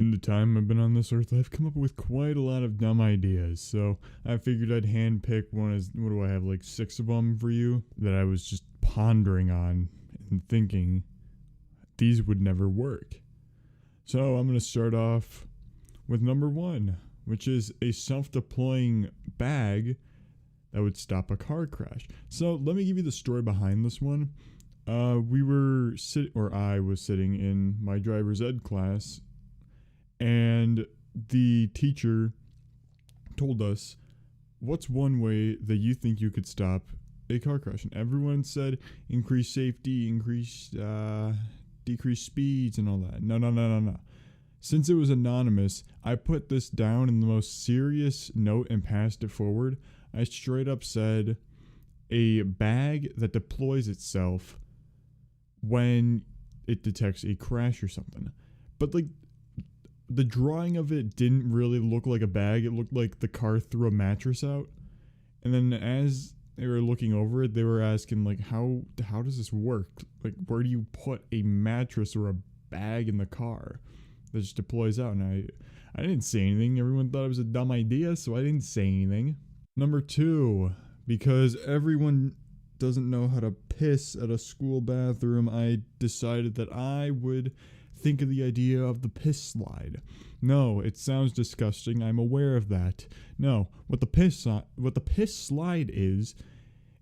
In the time I've been on this earth, I've come up with quite a lot of dumb ideas. So I figured I'd handpick one. What do I have, like 6 of them for you that I was just pondering on and thinking these would never work. So I'm going to start off with number 1, which is a self-deploying bag that would stop a car crash. So let me give you the story behind this one. I was sitting in my driver's ed class, and the teacher told us, what's one way that you think you could stop a car crash? And everyone said increase safety, decrease speeds and all that. No. Since it was anonymous, I put this down in the most serious note and passed it forward. I straight up said a bag that deploys itself when it detects a crash or something. But like, the drawing of it didn't really look like a bag. It looked like the car threw a mattress out. And then as they were looking over it, they were asking, like, how does this work? Like, where do you put a mattress or a bag in the car that just deploys out? And I didn't say anything. Everyone thought it was a dumb idea, so I didn't say anything. Number 2, because everyone doesn't know how to piss at a school bathroom, I decided that I would think of the idea of the piss slide. No, it sounds disgusting. I'm aware of that. No, what the piss slide is,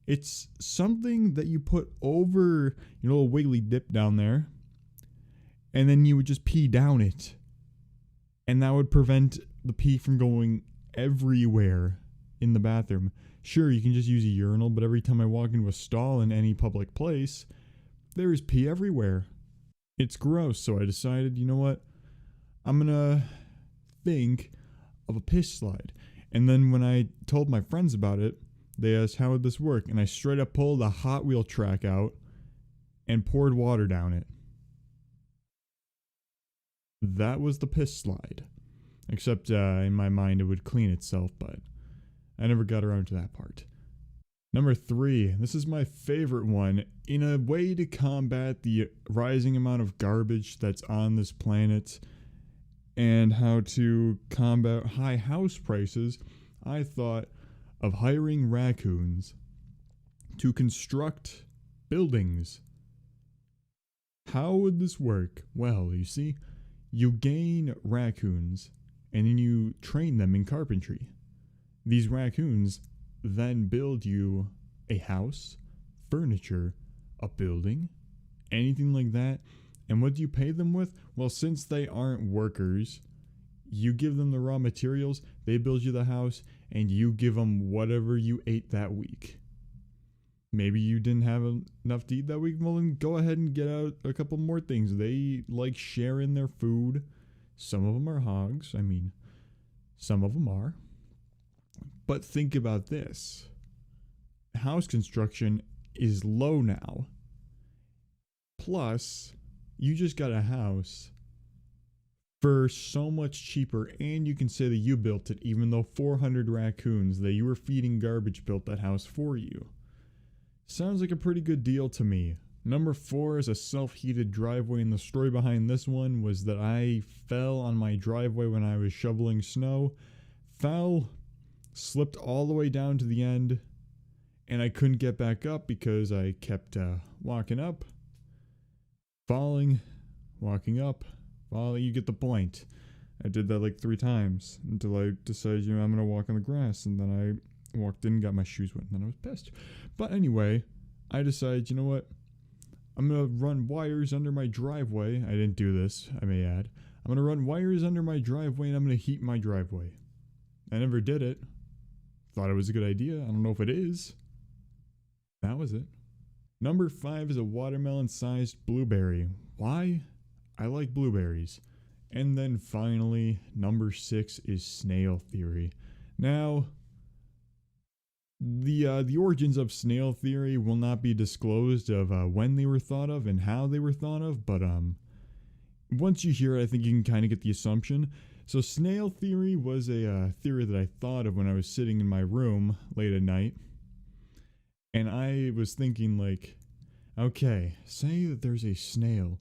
it's something that you put over your little wiggly dip down there, and then you would just pee down it. And that would prevent the pee from going everywhere in the bathroom. Sure, you can just use a urinal, but every time I walk into a stall in any public place, there is pee everywhere. It's gross, so I decided, you know what? I'm gonna think of a piss slide. And then when I told my friends about it, they asked, how would this work? And I straight up pulled a Hot Wheel track out and poured water down it. That was the piss slide. Except in my mind it would clean itself, but I never got around to that part. Number 3, this is my favorite one. In a way to combat the rising amount of garbage that's on this planet and how to combat high house prices, I thought of hiring raccoons to construct buildings. How would this work? Well, you see, you gain raccoons and then you train them in carpentry. These raccoons then build you a house, furniture, a building, anything like that. And what do you pay them with? Well, since they aren't workers, you give them the raw materials, they build you the house, and you give them whatever you ate that week. Maybe you didn't have enough to eat that week. Well, then go ahead and get out a couple more things. They like sharing their food. Some of them are hogs. I mean, some of them are. But think about this. House construction is low now. Plus, you just got a house for so much cheaper, and you can say that you built it, even though 400 raccoons that you were feeding garbage built that house for you. Sounds like a pretty good deal to me. Number 4 is a self-heated driveway, and the story behind this one was that I fell on my driveway when I was shoveling snow. Slipped all the way down to the end, and I couldn't get back up because I kept walking up, falling, walking up, falling. You get the point. I did that like 3 times until I decided, I'm going to walk on the grass, and then I walked in, got my shoes wet, and then I was pissed. But anyway, I decided, you know what? I'm going to run wires under my driveway. I didn't do this, I may add. I'm going to run wires under my driveway, and I'm going to heat my driveway. I never did it. Thought it was a good idea. I don't know if it is. That was it. Number 5 is a watermelon-sized blueberry. Why? I like blueberries. And then finally, number 6 is Snail Theory. Now, the origins of Snail Theory will not be disclosed of when they were thought of and how they were thought of, but once you hear it, I think you can kind of get the assumption. So Snail Theory was a theory that I thought of when I was sitting in my room late at night. And I was thinking, like, okay, say that there's a snail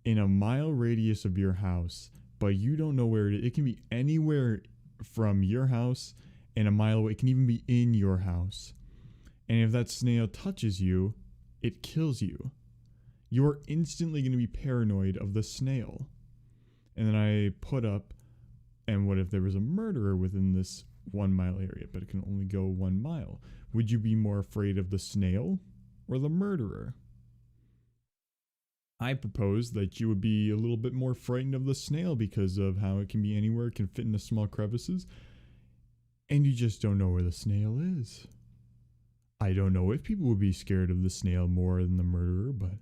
in a mile radius of your house, but you don't know where it is. It can be anywhere from your house and a mile away. It can even be in your house. And if that snail touches you, it kills you. You're instantly going to be paranoid of the snail. And then I put up, and what if there was a murderer within this 1 mile area, but it can only go 1 mile? Would you be more afraid of the snail or the murderer? I propose that you would be a little bit more frightened of the snail because of how it can be anywhere, it can fit into small crevices, and you just don't know where the snail is. I don't know if people would be scared of the snail more than the murderer, but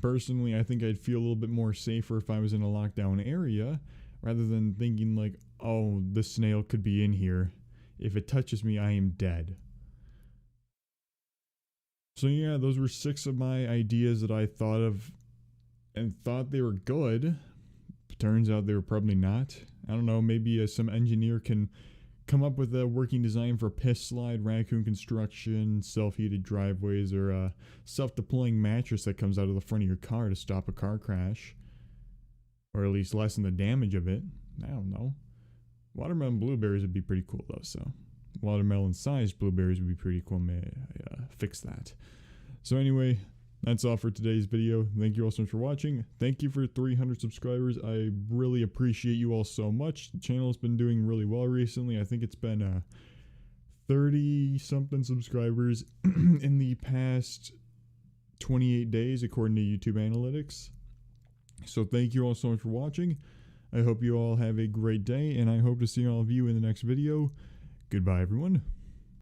personally, I think I'd feel a little bit more safer if I was in a lockdown area rather than thinking like, oh, the snail could be in here. If it touches me, I am dead. So yeah, those were 6 of my ideas that I thought of and thought they were good. Turns out they were probably not. I don't know, maybe some engineer can come up with a working design for a piss slide, raccoon construction, self-heated driveways, or a self-deploying mattress that comes out of the front of your car to stop a car crash. Or at least lessen the damage of it. I don't know. Watermelon blueberries would be pretty cool though, so watermelon-sized blueberries would be pretty cool. May I fix that? So anyway, that's all for today's video. Thank you all so much for watching. Thank you for 300 subscribers. I really appreciate you all so much. The channel has been doing really well recently. I think it's been 30-something subscribers in the past 28 days, according to YouTube analytics. So thank you all so much for watching. I hope you all have a great day, and I hope to see all of you in the next video. Goodbye, everyone.